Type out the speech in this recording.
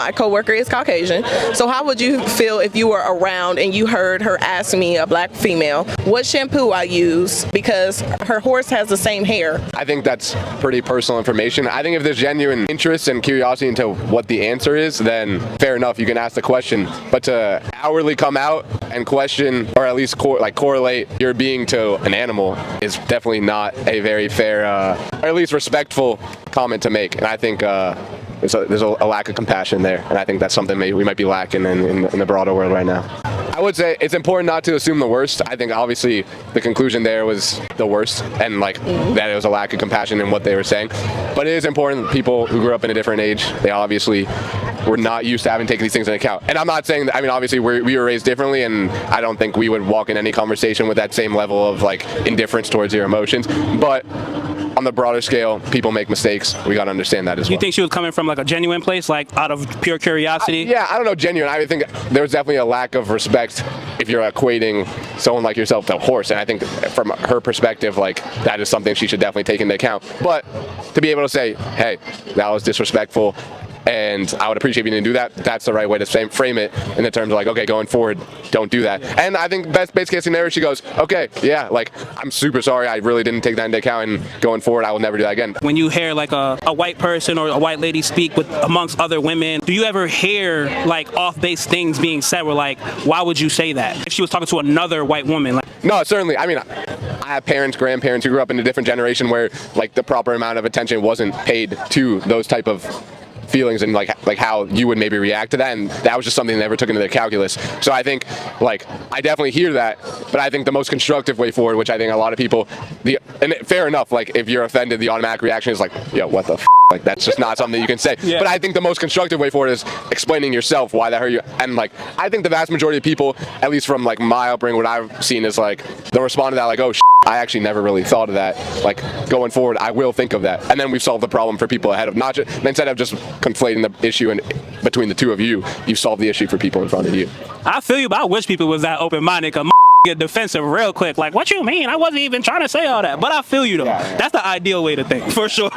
my coworker is Caucasian. So how would you feel if you were around and you heard her ask me, a black female, what shampoo I use because her horse has the same hair? I think that's pretty personal information. I think if there's genuine interest and curiosity into what the answer is, then fair enough, you can ask the question. But to outwardly come out and question, or at least correlate your being to an animal, is definitely not a very fair, or at least respectful comment to make. And I think there's a lack of compassion there, and I think that's something we might be lacking in the broader world right now. I would say it's important not to assume the worst. I think obviously the conclusion there was the worst, and that it was a lack of compassion in what they were saying. But it is important that people who grew up in a different age, they obviously were not used to having taken these things into account. And I'm not saying that, obviously we were raised differently, and I don't think we would walk in any conversation with that same level of indifference towards your emotions. But on the broader scale, people make mistakes. We got to understand that as well. You think she was coming from a genuine place, out of pure curiosity? Yeah, I don't know, genuine. I think there was definitely a lack of respect if you're equating someone like yourself to a horse. And I think from her perspective, that is something she should definitely take into account. But to be able to say, hey, that was disrespectful, and I would appreciate if you didn't do that, that's the right way to frame it in the terms of okay, going forward, don't do that. And I think best case scenario, she goes, okay, yeah, I'm super sorry, I really didn't take that into account, and going forward, I will never do that again. When you hear a white person or a white lady speak amongst other women, do you ever hear off-base things being said where why would you say that if she was talking to another white woman? No, certainly. I have parents, grandparents who grew up in a different generation where the proper amount of attention wasn't paid to those type of feelings and how you would maybe react to that, and that was just something they never took into their calculus. So I think I definitely hear that, but I think the most constructive way forward, which I think a lot of people, and fair enough, if you're offended, the automatic reaction is yo, what the f***? That's just not something you can say. Yeah. But I think the most constructive way forward is explaining yourself why that hurt you. And I think the vast majority of people, at least from my upbringing, what I've seen is they'll respond to that oh, I actually never really thought of that. Going forward, I will think of that. And then we've solved the problem for people ahead of, not just, instead of just conflating the issue between the two of you, you've solved the issue for people in front of you. I feel you, but I wish people was that open-minded, because get defensive real quick. What you mean? I wasn't even trying to say all that. But I feel you, though. Yeah. That's the ideal way to think, for sure.